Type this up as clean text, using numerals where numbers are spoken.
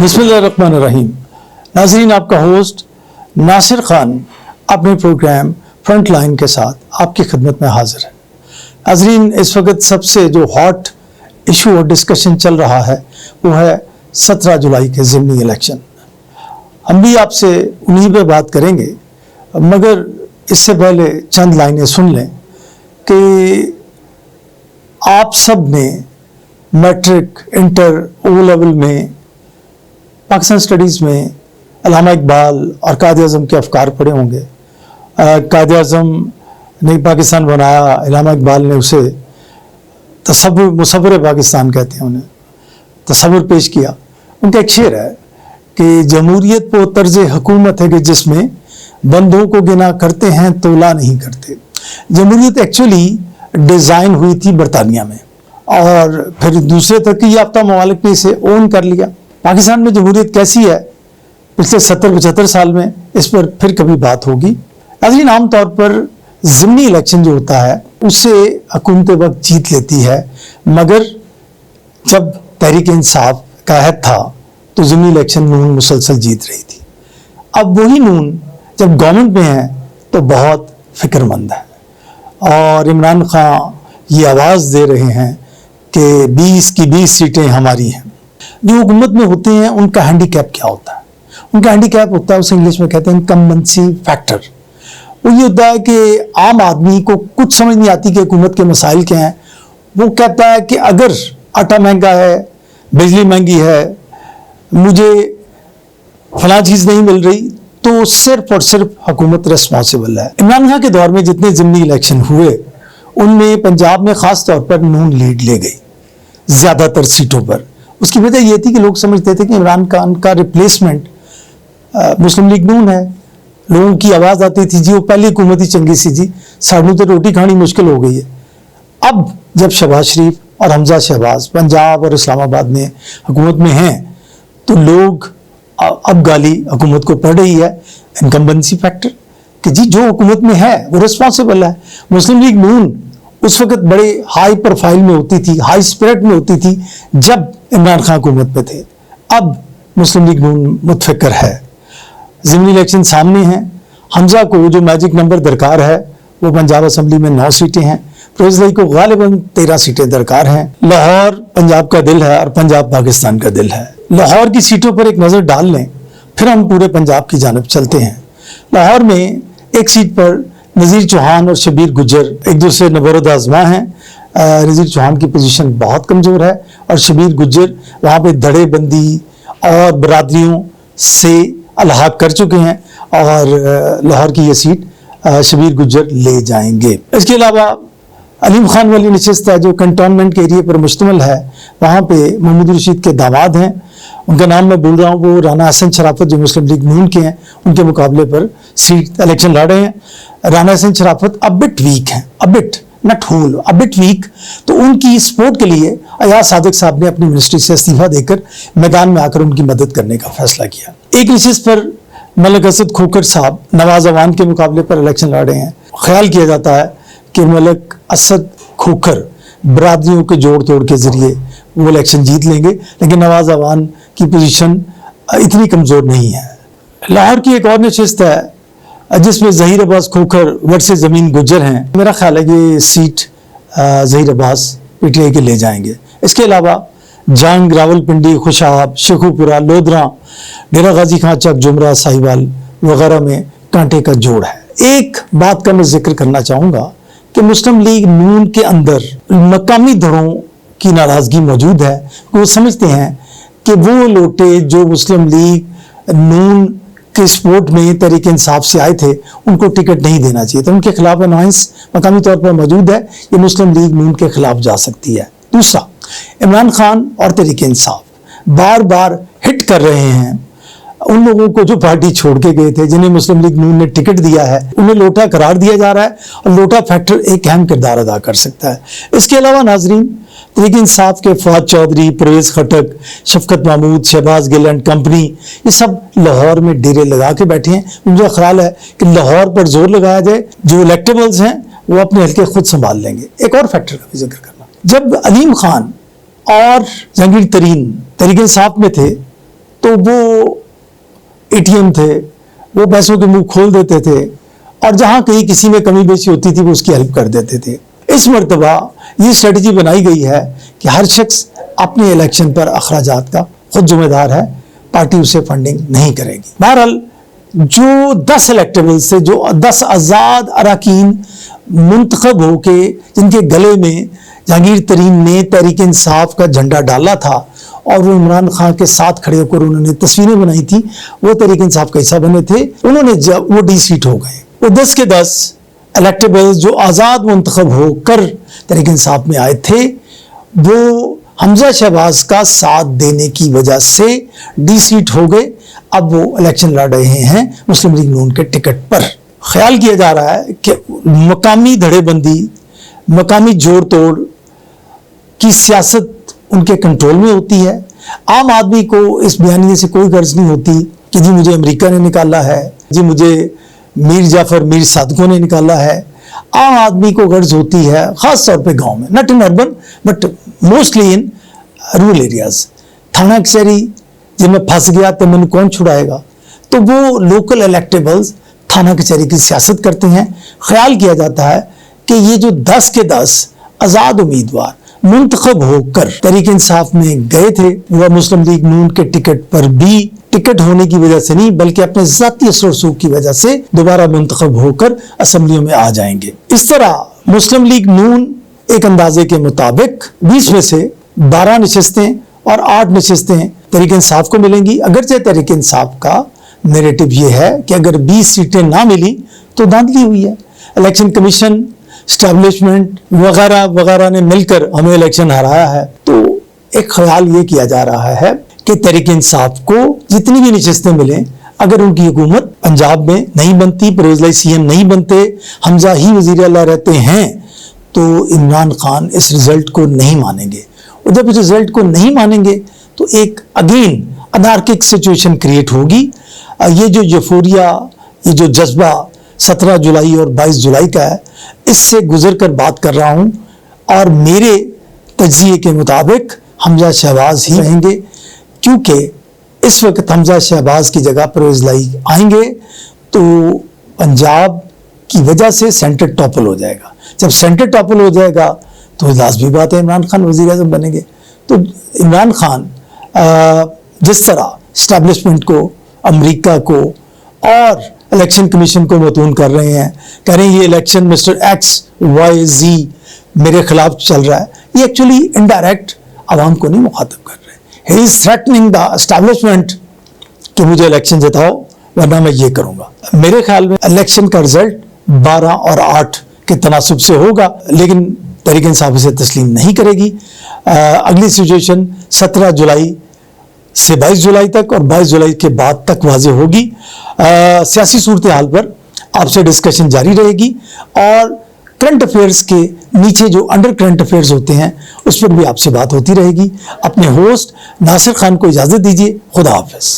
बिस्मिल्लाहिर्रहमानिर्रहीम। नाज़रीन, आपका होस्ट नासिर खान अपने प्रोग्राम फ्रंट लाइन के साथ आपकी खिदमत में हाजिर है। नाज़रीन, इस वक्त सबसे जो हॉट इशू और डिस्कशन चल रहा है वो है 17 जुलाई के ज़िमनी इलेक्शन। हम भी आपसे उन्हीं पे बात करेंगे, मगर इससे पहले चंद लाइनें सुन लें कि आप सब ने मैट्रिक, इंटर, ओ लेवल में पाकिस्तान स्टडीज़ में अल्लामा इकबाल और कायद आज़म के अफकार पढ़े होंगे। कायद आज़म ने पाकिस्तान बनाया, अल्लामा इकबाल ने उसे तसव्वुर, मुसव्विर पाकिस्तान कहते हैं उन्हें, तसव्वुर पेश किया। उनका एक शेर है कि जमहूरियत वो तर्ज हुकूमत है कि जिसमें बंदों को गिना करते हैं तोला नहीं करते। जमहूरियत एक्चुअली डिज़ाइन हुई थी बरतानिया में और फिर दूसरे तरक्की याफ्ता ममालिक ने इसे ओन कर लिया। पाकिस्तान में जमहूरियत कैसी है पिछले 70-75 साल में, इस पर फिर कभी बात होगी। नाज़रीन, आमतौर पर ज़िमनी इलेक्शन जो होता है उससे हुकूमत वक्त जीत लेती है, मगर जब तहरीक इंसाफ का अहद था तो ज़िमनी इलेक्शन नून मुसलसल जीत रही थी। अब वही नून जब गवर्नमेंट में है तो बहुत फिक्रमंद है और इमरान खान ये आवाज़ दे रहे हैं कि 20 की 20 सीटें हमारी हैं। जो हुकूमत में होते हैं उनका हैंडीकैप क्या होता है? उनका हैंडीकैप होता है, उसे इंग्लिश में कहते हैं इनकम्बेंसी फैक्टर। वो ये होता है कि आम आदमी को कुछ समझ नहीं आती कि हुकूमत के मसाइल क्या हैं। वो कहता है कि अगर आटा महंगा है, बिजली महंगी है, मुझे फलां चीज़ नहीं मिल रही, तो सिर्फ और सिर्फ हुकूमत रिस्पॉन्सिबल है। इमरान खान के दौर में जितने ज़िमनी इलेक्शन हुए उनमें पंजाब में ख़ास तौर पर नून लीड ले गई ज़्यादातर सीटों पर। उसकी वजह ये थी कि लोग समझते थे कि इमरान खान का रिप्लेसमेंट मुस्लिम लीग नून है। लोगों की आवाज़ आती थी, जी वो पहली हुकूमत ही चंगी सी जी, सानू तो रोटी खानी मुश्किल हो गई है। अब जब शहबाज शरीफ और हमजा शहबाज पंजाब और इस्लामाबाद में हुकूमत में हैं तो लोग अब गाली हुकूमत को पड़ रही है इनकम्बेंसी फैक्टर कि जी जो हुकूमत में है वो रिस्पॉन्सिबल है। मुस्लिम लीग नून उस वक्त बड़े हाई प्रोफाइल में होती थी, हाई स्पिरिट में होती थी जब इमरान खान हुकूमत पे थे। अब मुस्लिम लीग नून मुतफिकर है। ज़िमनी इलेक्शन सामने हैं। हमजा को जो मैजिक नंबर दरकार है वो पंजाब असम्बली में 9 सीटें हैं। फिरोज अली को गालिबन 13 सीटें दरकार हैं। लाहौर पंजाब का दिल है और पंजाब पाकिस्तान का दिल है। लाहौर की सीटों पर एक नज़र डाल लें, फिर हम पूरे पंजाब की जानब चलते हैं। लाहौर में एक सीट पर नज़ीर चौहान और शबीर गुज्जर एक दूसरे नबरद आज़मा हैं। नज़ीर चौहान की पोजीशन बहुत कमज़ोर है और शबीर गुज्जर वहाँ पे धड़ेबंदी और बरादरियों से अलहाक कर चुके हैं और लाहौर की ये सीट शबीर गुज्जर ले जाएंगे। इसके अलावा अलीम खान वाली नशिस्त है जो कंटोनमेंट के एरिए पर मुश्तमिल है। वहाँ पे मोहम्मद रशीद के दामाद हैं, उनका नाम मैं बोल रहा हूँ, वो राना हसन शराफत जो मुस्लिम लीग नून के हैं उनके मुकाबले पर सीट इलेक्शन लड़ रहे हैं। राना हसन शराफत अब बिट वीक हैं, अब बिट नट होल, अब बिट वीक, तो उनकी सपोर्ट के लिए अयाज सादिक साहब ने अपनी मिनिस्ट्री से इस्तीफा देकर मैदान में आकर उनकी मदद करने का फैसला किया। एक नशिस्त पर मलिक असद खोखर साहब नवाज अवान के मुकाबले पर इलेक्शन लड़ रहे हैं। ख्याल किया जाता है कि मलिक असद खोखर बरादरियों के जोड़ तोड़ के जरिए वो इलेक्शन जीत लेंगे, लेकिन नवाज अवान की पोजीशन इतनी कमज़ोर नहीं है। लाहौर की एक और नशिस्त है जिसमें ज़हीर अब्बास खोखर वर्सेस ज़मीन गुज्जर हैं। मेरा ख्याल है कि ये सीट ज़हीर अब्बास पीटीआई के ले जाएंगे। इसके अलावा जंग, रावलपिंडी, खुशाब, शेखुपुरा, लोधरा, डेरा गाजी खां चक, जुमरा, साहिवाल वगैरह में कांटे का जोड़ है। एक बात का मैं जिक्र करना चाहूँगा कि मुस्लिम लीग नून के अंदर मकामी धड़ों की नाराज़गी मौजूद है। वो समझते हैं कि वो लोटे जो मुस्लिम लीग नून के सपोर्ट में तहरीक इंसाफ से आए थे उनको टिकट नहीं देना चाहिए, तो उनके खिलाफ अनाउंस मकामी तौर पर मौजूद है। ये मुस्लिम लीग नून के खिलाफ जा सकती है। दूसरा, इमरान खान और तहरीक इंसाफ बार बार हिट कर रहे हैं उन लोगों को जो पार्टी छोड़ के गए थे, जिन्हें मुस्लिम लीग नून ने टिकट दिया है, उन्हें लोटा करार दिया जा रहा है और लोटा फैक्टर एक अहम किरदार अदा कर सकता है। इसके अलावा नाजरीन, तहरीक इंसाफ के फवाद चौधरी, परवेज खटक, शफकत महमूद, शहबाज गिल एंड कंपनी, ये सब लाहौर में डेरे लगा के बैठे हैं। मुझे ख्याल है कि लाहौर पर जोर लगाया जाए, जो इलेक्टेबल्स हैं वो अपने हल्के खुद संभाल लेंगे। एक और फैक्टर का भी जिक्र करना, जब अलीम खान और जहांगीर तरीन तहरीक इंसाफ में थे तो वो ATM थे, वो पैसों के मुंह खोल देते थे और जहां कहीं किसी में कमी बेशी होती थी वो उसकी हेल्प कर देते थे। इस मर्तबा ये स्ट्रेटजी बनाई गई है कि हर शख्स अपने इलेक्शन पर अखराजात का खुद जिम्मेदार है, पार्टी उसे फंडिंग नहीं करेगी। बहरहाल जो 10 इलेक्टेबल्स थे, जो 10 आज़ाद अरकान मुंतखब होके जिनके गले में जहांगीर तरीन ने तहरीक इंसाफ का झंडा डाला था और वो इमरान खान के साथ खड़े होकर उन्होंने तस्वीरें बनाई थी, वो तहरीक इंसाफ का हिस्सा बने थे, उन्होंने जब वो डी-सीट हो गए। वो 10 के 10 इलेक्टेबल्स जो आज़ाद मुंतखब होकर तहरीक इंसाफ में आए थे, वो हमजा शहबाज का साथ देने की वजह से डी-सीट हो गए। अब वो इलेक्शन लड़ रहे हैं मुस्लिम लीग नून के टिकट पर। ख्याल किया जा रहा है कि मकामी धड़ेबंदी, मकामी जोड़ तोड़ की सियासत उनके कंट्रोल में होती है। आम आदमी को इस बयानिए से कोई गर्ज नहीं होती कि जी मुझे अमेरिका ने निकाला है, जी मुझे मीर जाफर मीर सादकों ने निकाला है। आम आदमी को गर्ज होती है खास तौर पे गांव में, not in urban but mostly in rural areas. थाना कचहरी जब मैं फंस गया तो मैंने कौन छुड़ाएगा, तो वो लोकल इलेक्टेबल्स थाना कचहरी की सियासत करते हैं। ख्याल किया जाता है कि ये जो 10 के 10 आज़ाद उम्मीदवार मुंतखब होकर तहरीक इंसाफ में गए थे, वह मुस्लिम लीग नून के टिकट पर भी टिकट होने की वजह से नहीं बल्कि अपने ज़ाती असर रसूख की वजह से दोबारा मुंतखब होकर असम्बलियों में आ जाएंगे। इस तरह मुस्लिम लीग नून एक अंदाजे के मुताबिक 20 में से 12 नशिस्तें और 8 नशिस्तें तहरीक इंसाफ को मिलेंगी। अगरचे तहरीक इंसाफ का नैरेटिव ये है कि अगर 20 सीटें ना मिली तो धांधली हुई है, इलेक्शन कमीशन, स्टैब्लिशमेंट वगैरह वगैरह ने मिलकर हमें इलेक्शन हराया है। तो एक ख्याल ये किया जा रहा है कि तहरीक इंसाफ को जितनी भी नशिस्तें मिलें, अगर उनकी हुकूमत पंजाब में नहीं बनती, परवेज़ लाई CM नहीं बनते, हमजा ही वज़ीर आला रहते हैं, तो इमरान खान इस रिजल्ट को नहीं मानेंगे। और जब इस रिजल्ट को नहीं मानेंगे तो एक अगेन अनार्किक सिचुएशन क्रिएट होगी। ये जो यूफोरिया, ये जो जज्बा 17 जुलाई और 22 जुलाई का है, इससे गुजर कर बात कर रहा हूँ और मेरे तज्जिए के मुताबिक हमजा शहबाज ही रहेंगे, क्योंकि इस वक्त हमजा शहबाज की जगह परवेज़ लाई आएंगे तो पंजाब की वजह से सेंटर टॉपल हो जाएगा। जब सेंटर टॉपल हो जाएगा तो लाज़मी बात है इमरान खान वज़ीर आज़म बनेंगे। तो इमरान खान जिस तरह स्टैब्लिशमेंट को, अमेरिका को और इलेक्शन कमीशन को मतून कर रहे हैं, कह रहे हैं ये इलेक्शन मिस्टर XYZ मेरे खिलाफ चल रहा है, ये एक्चुअली इनडायरेक्ट आवाम को नहीं मुखातब कर रहे। He is threatening the establishment कि मुझे इलेक्शन जिताओ वरना मैं ये करूंगा। मेरे ख्याल में इलेक्शन का रिजल्ट 12 और 8 के तनासुब से होगा, लेकिन तहरीक इंसाफ इसे तस्लीम नहीं करेगी। अगली सिचुएशन 17 जुलाई से 22 जुलाई तक और 22 जुलाई के बाद तक वाज़े होगी। सियासी सूरत हाल पर आपसे डिस्कशन जारी रहेगी और करंट अफेयर्स के नीचे जो अंडर करंट अफेयर्स होते हैं उस पर भी आपसे बात होती रहेगी। अपने होस्ट नासिर खान को इजाज़त दीजिए। खुदा हाफिज़।